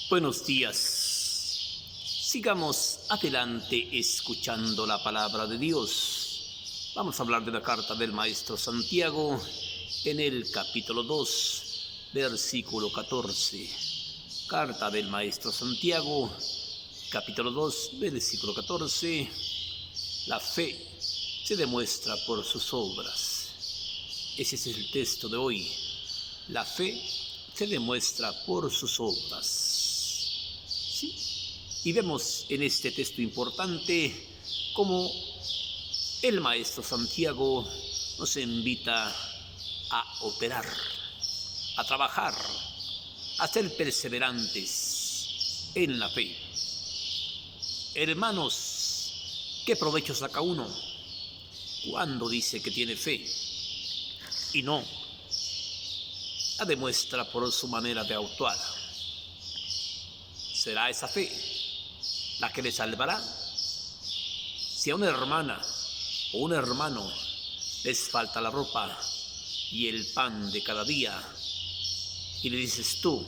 Buenos días. Sigamos adelante escuchando la palabra de Dios. Vamos a hablar de la carta del maestro Santiago en el capítulo 2, versículo 14. Carta del maestro Santiago, capítulo 2, versículo 14. La fe se demuestra por sus obras. Ese es el texto de hoy. La fe se demuestra por sus obras. ¿Sí? Y vemos en este texto importante cómo el maestro Santiago nos invita a operar, a trabajar, a ser perseverantes en la fe. Hermanos, ¿qué provecho saca uno cuando dice que tiene fe y no la demuestra por su manera de actuar? ¿Será esa fe la que le salvará? Si a una hermana o un hermano les falta la ropa y el pan de cada día, y le dices tú,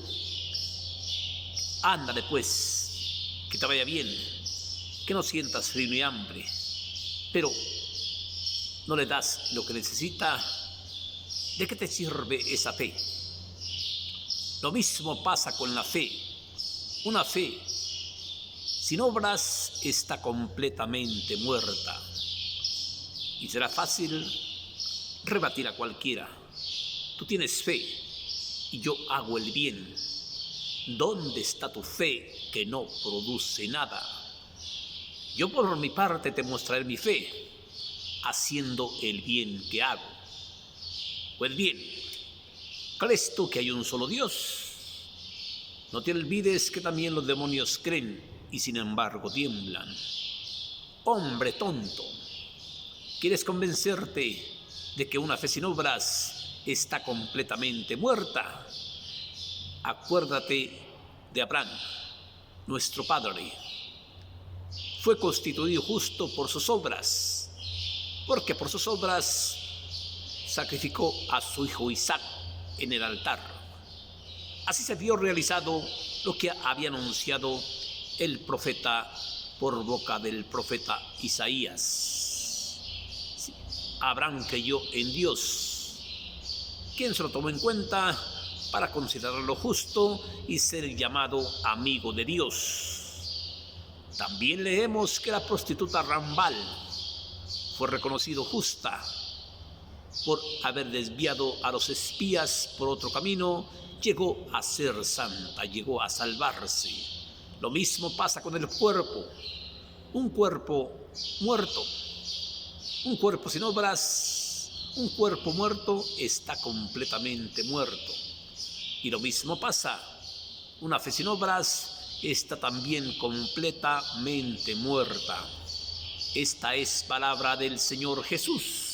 ándale pues, que te vaya bien, que no sientas frío ni hambre, pero no le das lo que necesita, ¿de qué te sirve esa fe? Lo mismo pasa con la fe. Una fe sin obras está completamente muerta. Y será fácil rebatir a cualquiera. Tú tienes fe y yo hago el bien. ¿Dónde está tu fe que no produce nada? Yo por mi parte te mostraré mi fe haciendo el bien que hago. Pues bien, ¿crees tú que hay un solo Dios? No te olvides que también los demonios creen y sin embargo tiemblan. Hombre tonto, ¿quieres convencerte de que una fe sin obras está completamente muerta? Acuérdate de Abraham, nuestro padre. Fue constituido justo por sus obras, porque por sus obras sacrificó a su hijo Isaac en el altar. Así se vio realizado lo que había anunciado el profeta por boca del profeta Isaías. Sí, Abraham creyó en Dios, quien se lo tomó en cuenta para considerarlo justo y ser llamado amigo de Dios. También leemos que la prostituta Rambal fue reconocido justa por haber desviado a los espías por otro camino. Llegó a ser santa, llegó a salvarse. Lo mismo pasa con el cuerpo. Un cuerpo muerto, un cuerpo sin obras, un cuerpo muerto está completamente muerto. Y lo mismo pasa, una fe sin obras está también completamente muerta. Esta es palabra del Señor Jesús.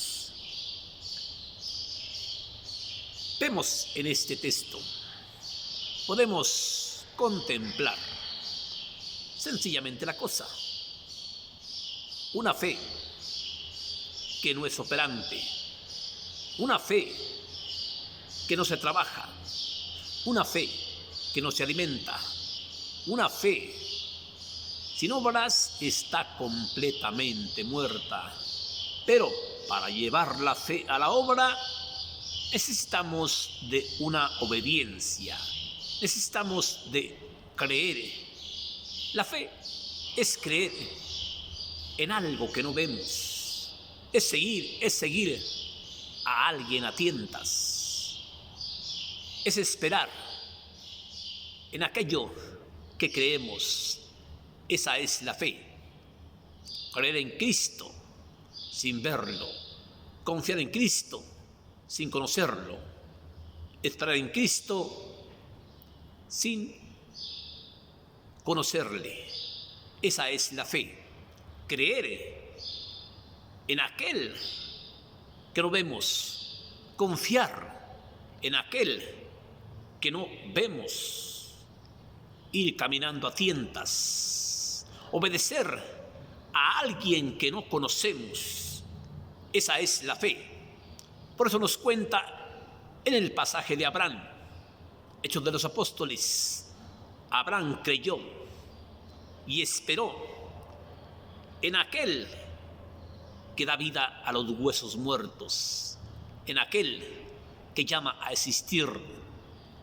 Vemos en este texto, podemos contemplar sencillamente la cosa. Una fe que no es operante, una fe que no se trabaja, una fe que no se alimenta, una fe sin obras está completamente muerta. Pero para llevar la fe a la obra, necesitamos de una obediencia, necesitamos de creer. La fe es creer en algo que no vemos, es seguir a alguien a tientas, es esperar en aquello que creemos. Esa es la fe, creer en Cristo sin verlo, confiar en Cristo sin conocerlo, esperar en Cristo sin conocerle. Esa es la fe, creer en aquel que no vemos, confiar en aquel que no vemos, ir caminando a tientas, obedecer a alguien que no conocemos. Esa es la fe. Por eso nos cuenta en el pasaje de Abraham, Hechos de los Apóstoles, Abraham creyó y esperó en aquel que da vida a los huesos muertos, en aquel que llama a existir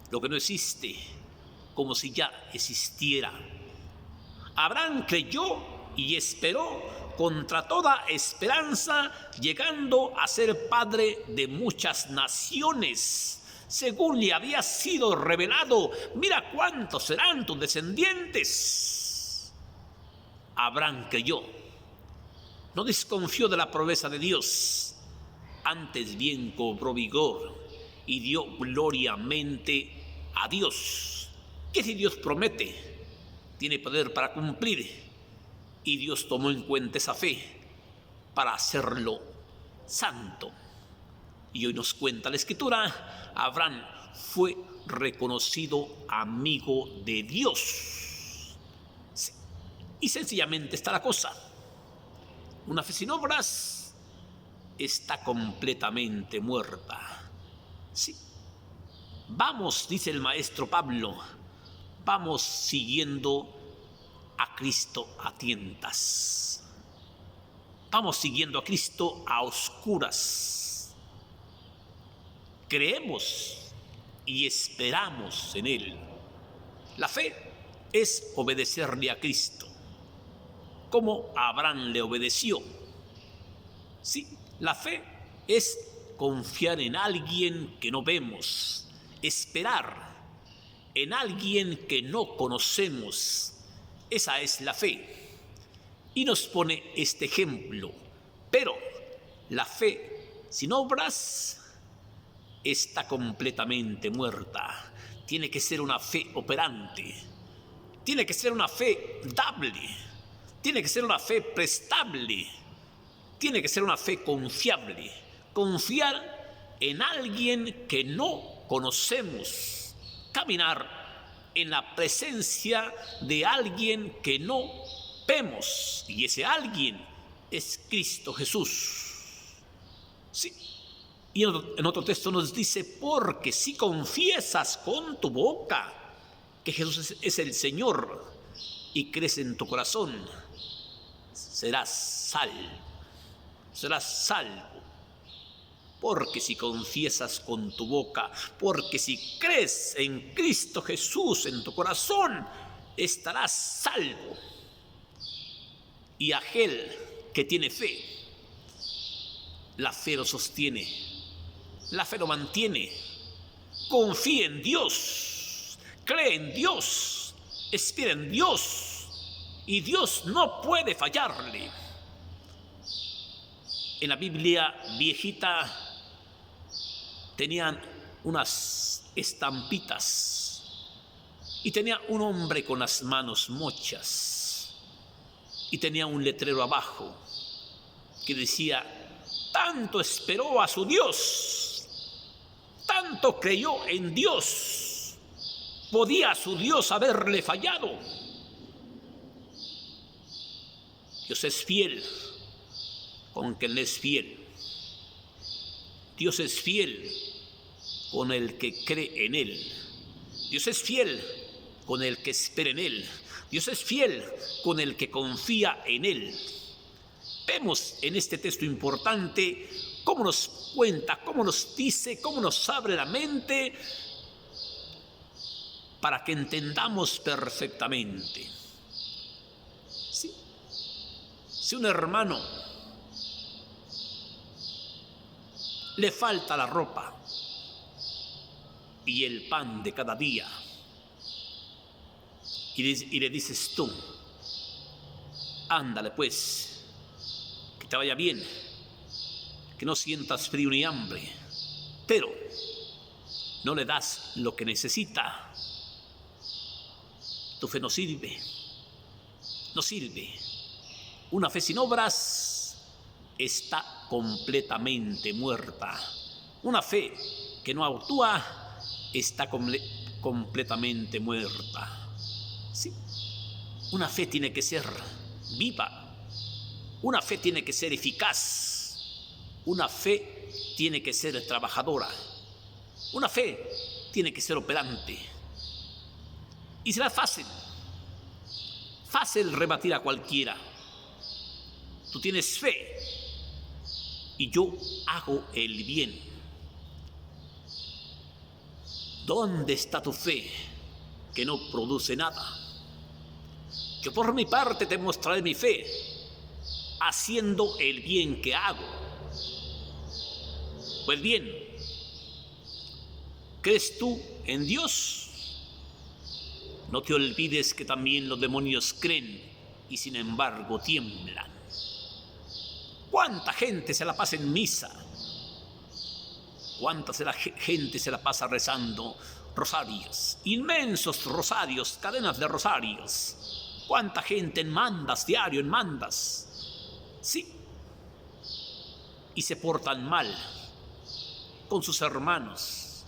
lo que no existe, como si ya existiera. Abraham creyó y esperó contra toda esperanza, llegando a ser padre de muchas naciones, según le había sido revelado. Mira cuántos serán tus descendientes. Abraham creyó, no desconfió de la promesa de Dios, antes bien cobró vigor y dio gloriamente a Dios. Que si Dios promete, tiene poder para cumplir, y Dios tomó en cuenta esa fe para hacerlo santo. Y hoy nos cuenta la Escritura, Abraham fue reconocido amigo de Dios. Sí. Y sencillamente está la cosa. Una fe sin obras está completamente muerta. Sí. Vamos, dice el maestro Pablo, vamos siguiendo a Cristo a tientas. Vamos siguiendo a Cristo a oscuras. Creemos y esperamos en Él. La fe es obedecerle a Cristo, como Abraham le obedeció. Sí, la fe es confiar en alguien que no vemos, esperar en alguien que no conocemos. Esa es la fe. Y nos pone este ejemplo. Pero la fe sin obras está completamente muerta. Tiene que ser una fe operante. Tiene que ser una fe dable. Tiene que ser una fe prestable. Tiene que ser una fe confiable. Confiar en alguien que no conocemos. Caminar en la presencia de alguien que no vemos. Y ese alguien es Cristo Jesús. Sí. Y en otro texto nos dice, porque si confiesas con tu boca que Jesús es el Señor y crees en tu corazón, serás salvo. Serás salvo. Porque si confiesas con tu boca, porque si crees en Cristo Jesús en tu corazón, estarás salvo. Y aquel que tiene fe, la fe lo sostiene, la fe lo mantiene. Confía en Dios, cree en Dios, espera en Dios, y Dios no puede fallarle. En la Biblia viejita tenían unas estampitas y tenía un hombre con las manos mochas y tenía un letrero abajo que decía: tanto esperó a su Dios, tanto creyó en Dios, ¿podía su Dios haberle fallado? Dios es fiel con quien es fiel. Dios es fiel con el que cree en Él. Dios es fiel con el que espera en Él. Dios es fiel con el que confía en Él. Vemos en este texto importante cómo nos cuenta, cómo nos dice, cómo nos abre la mente para que entendamos perfectamente. ¿Sí? Si un hermano le falta la ropa y el pan de cada día, y le dices tú: ándale pues, que te vaya bien, que no sientas frío ni hambre, pero no le das lo que necesita, tu fe no sirve, no sirve. Una fe sin obras está completamente muerta. Una fe que no actúa está completamente muerta. Sí. Una fe tiene que ser viva. Una fe tiene que ser eficaz. Una fe tiene que ser trabajadora. Una fe tiene que ser operante. Y será fácil rebatir a cualquiera. Tú tienes fe y yo hago el bien. ¿Dónde está tu fe que no produce nada? Yo por mi parte te mostraré mi fe haciendo el bien que hago. Pues bien, ¿crees tú en Dios? No te olvides que también los demonios creen y sin embargo tiemblan. ¿Cuánta gente se la pasa en misa? ¿Cuánta gente se la pasa rezando rosarios? Inmensos rosarios, cadenas de rosarios. ¿Cuánta gente en mandas, diario en mandas? Sí. Y se portan mal con sus hermanos,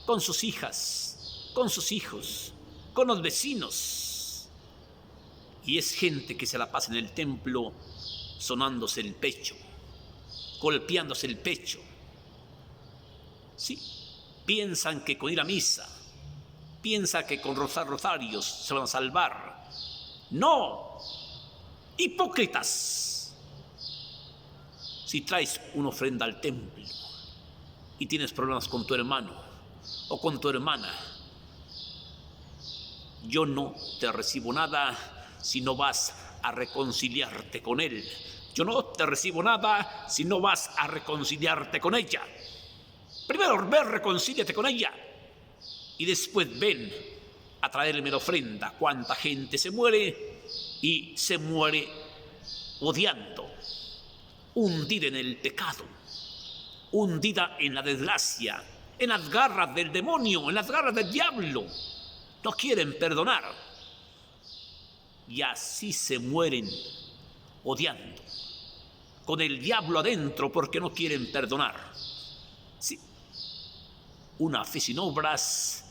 con sus hijas, con sus hijos, con los vecinos. Y es gente que se la pasa en el templo sonándose el pecho, golpeándose el pecho. Sí, piensan que con ir a misa, piensan que con rozar rosarios se van a salvar. ¡No! ¡Hipócritas! Si traes una ofrenda al templo y tienes problemas con tu hermano o con tu hermana, yo no te recibo nada si no vas a reconciliarte con él. Yo no te recibo nada si no vas a reconciliarte con ella. Primero ven, reconcíliate con ella y después ven a traerme la ofrenda. Cuánta gente se muere y se muere odiando, hundida en el pecado, hundida en la desgracia, en las garras del demonio, en las garras del diablo. No quieren perdonar y así se mueren odiando, con el diablo adentro porque no quieren perdonar. Sí, una fe sin obras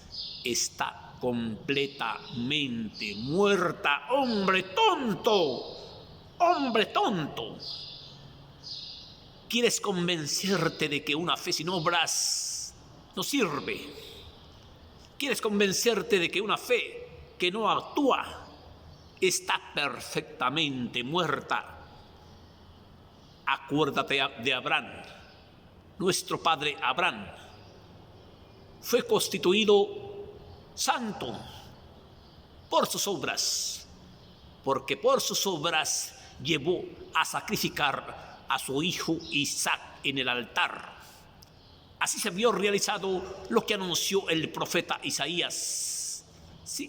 está completamente muerta. ¡Hombre tonto! ¡Hombre tonto! ¿Quieres convencerte de que una fe sin obras no sirve? ¿Quieres convencerte de que una fe que no actúa está perfectamente muerta? Acuérdate de Abraham. Nuestro padre Abraham fue constituido santo por sus obras, porque por sus obras llevó a sacrificar a su hijo Isaac en el altar. Así se vio realizado lo que anunció el profeta Isaías. Sí,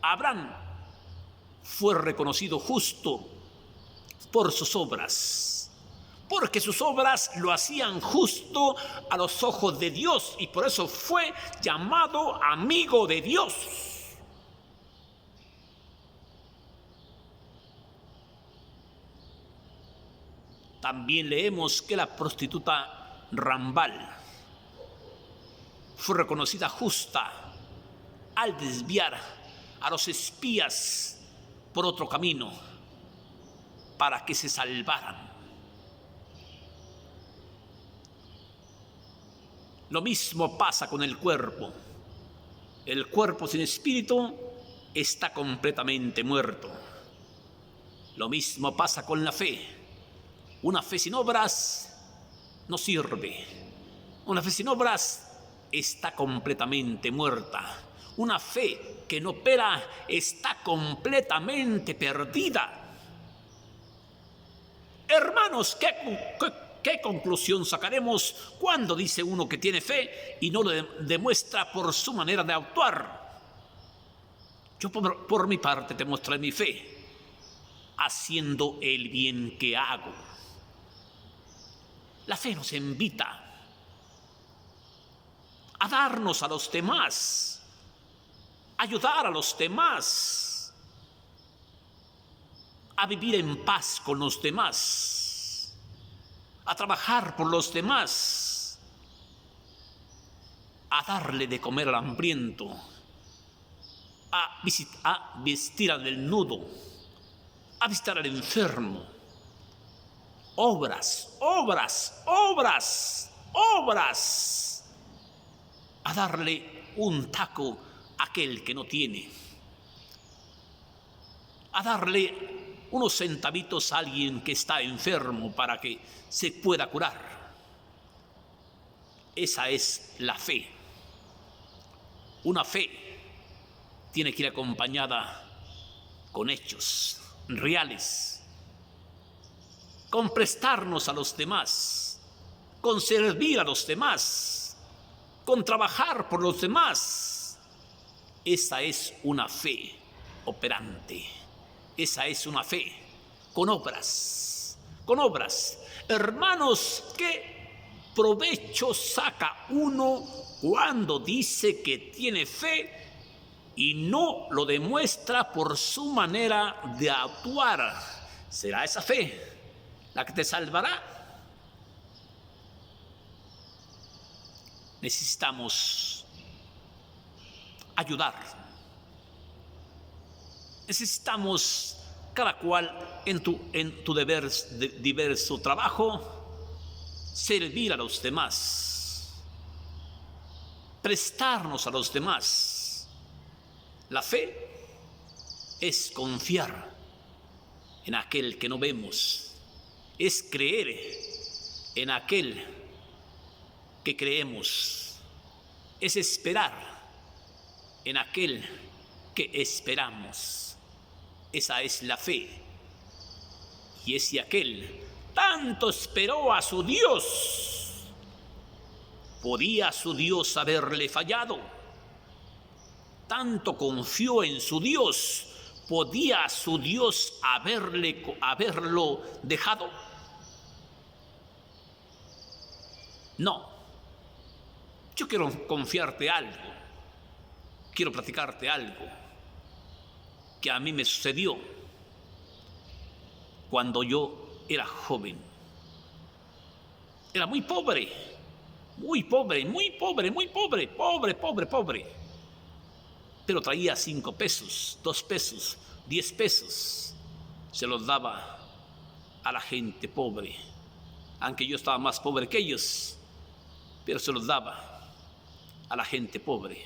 Abraham fue reconocido justo por sus obras, porque sus obras lo hacían justo a los ojos de Dios y por eso fue llamado amigo de Dios. También leemos que la prostituta Rambal fue reconocida justa al desviar a los espías por otro camino para que se salvaran. Lo mismo pasa con el cuerpo. El cuerpo sin espíritu está completamente muerto. Lo mismo pasa con la fe. Una fe sin obras no sirve. Una fe sin obras está completamente muerta. Una fe que no opera está completamente perdida. Hermanos, ¿qué conclusión sacaremos cuando dice uno que tiene fe y no lo demuestra por su manera de actuar? Yo por mi parte te mostraré mi fe haciendo el bien que hago. La fe nos invita a darnos a los demás, a ayudar a los demás, a vivir en paz con los demás, a trabajar por los demás, a darle de comer al hambriento, a vestir al desnudo, a visitar al enfermo. Obras, obras, obras, obras. A darle un taco a aquel que no tiene. a darle unos centavitos a alguien que está enfermo para que se pueda curar. Esa es la fe. Una fe tiene que ir acompañada con hechos reales, con prestarnos a los demás, con servir a los demás, con trabajar por los demás. Esa es una fe operante. Esa es una fe con obras, con obras. Hermanos, ¿qué provecho saca uno cuando dice que tiene fe y no lo demuestra por su manera de actuar? ¿Será esa fe la que te salvará? Necesitamos ayudar. Necesitamos cada cual en tu diverso trabajo servir a los demás, prestarnos a los demás. La fe es confiar en aquel que no vemos, es creer en aquel que creemos, es esperar en aquel que esperamos. Esa es la fe. Y ese aquel tanto esperó a su Dios. ¿Podía su Dios haberle fallado? Tanto confió en su Dios. ¿Podía su Dios haberlo dejado? No. Yo quiero confiarte algo. Quiero platicarte algo que a mí me sucedió cuando yo era joven. Era muy pobre, muy pobre, muy pobre, muy pobre, pobre. Pero traía 5 pesos, 2 pesos, 10 pesos. Se los daba a la gente pobre, aunque yo estaba más pobre que ellos, pero se los daba a la gente pobre.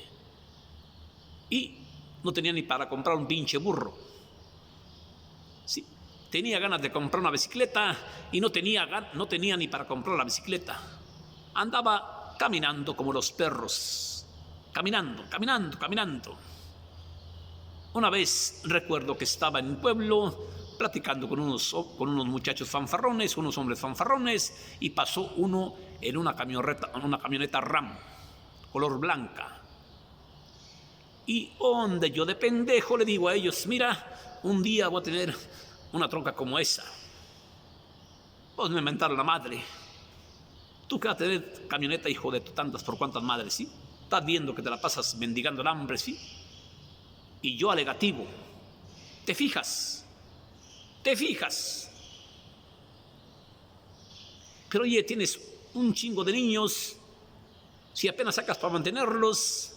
Y no tenía ni para comprar un pinche burro. Sí, tenía ganas de comprar una bicicleta y no tenía ni para comprar la bicicleta. Andaba caminando como los perros, caminando. Una vez recuerdo que estaba en un pueblo platicando con unos muchachos fanfarrones, unos hombres fanfarrones, y pasó uno en una camioneta Ram, color blanca. Y donde yo de pendejo le digo a ellos, mira, un día voy a tener una troca como esa. Pues me mentaron la madre. Tú que vas a tener camioneta, hijo de tantas por cuantas madres, ¿sí? Estás viendo que te la pasas mendigando el hambre, ¿sí? Y yo alegativo. ¿Te fijas? Pero oye, tienes un chingo de niños, si apenas sacas para mantenerlos,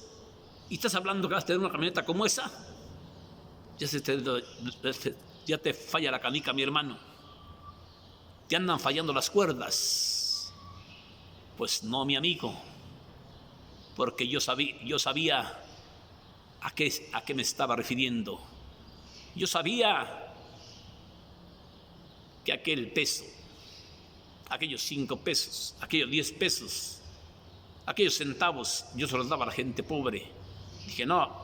y estás hablando que vas a tener una camioneta como esa, ya te falla la canica, mi hermano. Te andan fallando las cuerdas. Pues no, mi amigo, porque yo sabía a qué me estaba refiriendo. Yo sabía que aquel peso, aquellos 5 pesos, aquellos 10 pesos, aquellos centavos, yo se los daba a la gente pobre. Dije, no,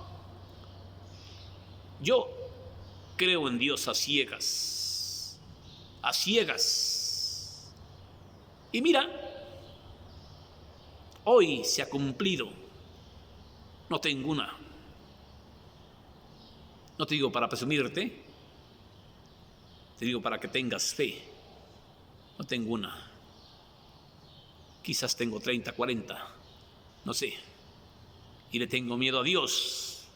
yo creo en Dios a ciegas. Y mira, hoy se ha cumplido. No tengo una. No te digo para presumirte, te digo para que tengas fe. No tengo una. Quizás tengo 30, 40, no sé. Y le tengo miedo a Dios.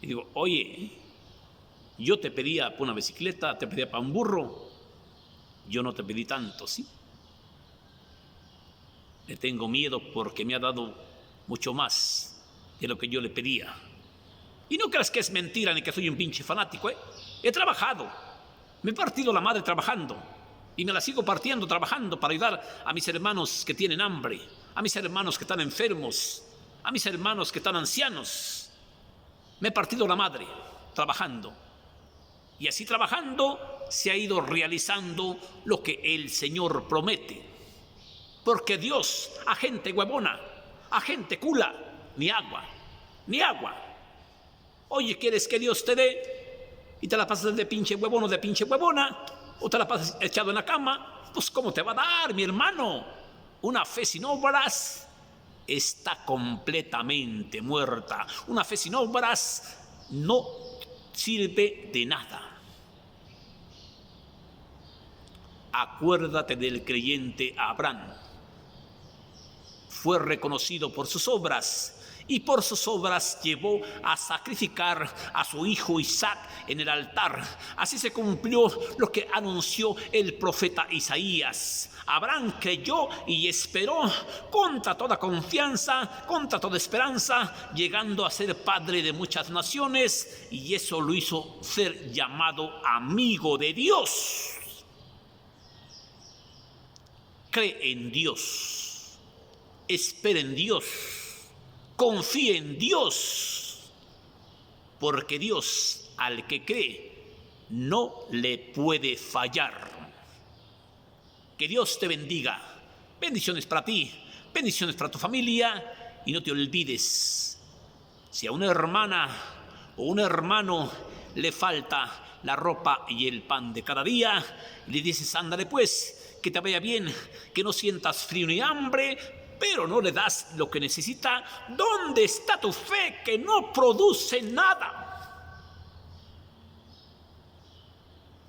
Y digo, oye, yo te pedía para una bicicleta, te pedía para un burro. Yo no te pedí tanto, ¿sí? Le tengo miedo porque me ha dado mucho más de lo que yo le pedía. Y no creas que es mentira ni que soy un pinche fanático, ¿eh? He trabajado. Me he partido la madre trabajando. Y me la sigo partiendo trabajando para ayudar a mis hermanos que tienen hambre, a mis hermanos que están enfermos, a mis hermanos que están ancianos. Me he partido la madre trabajando. Y así trabajando se ha ido realizando lo que el Señor promete. Porque Dios a gente huevona, a gente cula, ni agua, ni agua. Oye, ¿quieres que Dios te dé? Y te la pasas de pinche huevón o de pinche huevona, o te la pasas echado en la cama. Pues ¿cómo te va a dar, mi hermano? Una fe sin obras está completamente muerta. Una fe sin obras no sirve de nada. Acuérdate del creyente Abraham. Fue reconocido por sus obras y por sus obras llevó a sacrificar a su hijo Isaac en el altar. Así se cumplió lo que anunció el profeta Isaías. Abraham creyó y esperó contra toda confianza, contra toda esperanza, llegando a ser padre de muchas naciones, y eso lo hizo ser llamado amigo de Dios. Cree en Dios, espera en Dios, confía en Dios, porque Dios al que cree no le puede fallar. Que Dios te bendiga. Bendiciones para ti, bendiciones para tu familia, y no te olvides, si a una hermana o un hermano le falta la ropa y el pan de cada día, le dices, ándale pues, que te vaya bien, que no sientas frío ni hambre, pero no le das lo que necesita. ¿Dónde está tu fe que no produce nada?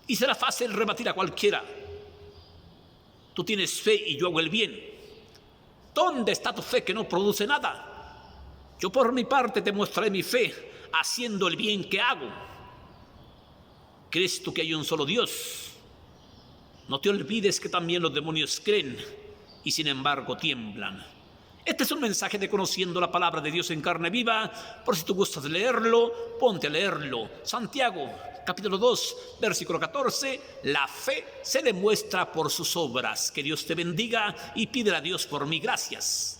Y será fácil rebatir a cualquiera. Tú tienes fe y yo hago el bien. ¿Dónde está tu fe que no produce nada? Yo por mi parte te mostraré mi fe haciendo el bien que hago. ¿Crees tú que hay un solo Dios? No te olvides que también los demonios creen y sin embargo tiemblan. Este es un mensaje de Conociendo la Palabra de Dios en Carne Viva. Por si tú gustas leerlo, ponte a leerlo. Santiago, capítulo 2, versículo 14. La fe se demuestra por sus obras. Que Dios te bendiga y pídele a Dios por mí. Gracias.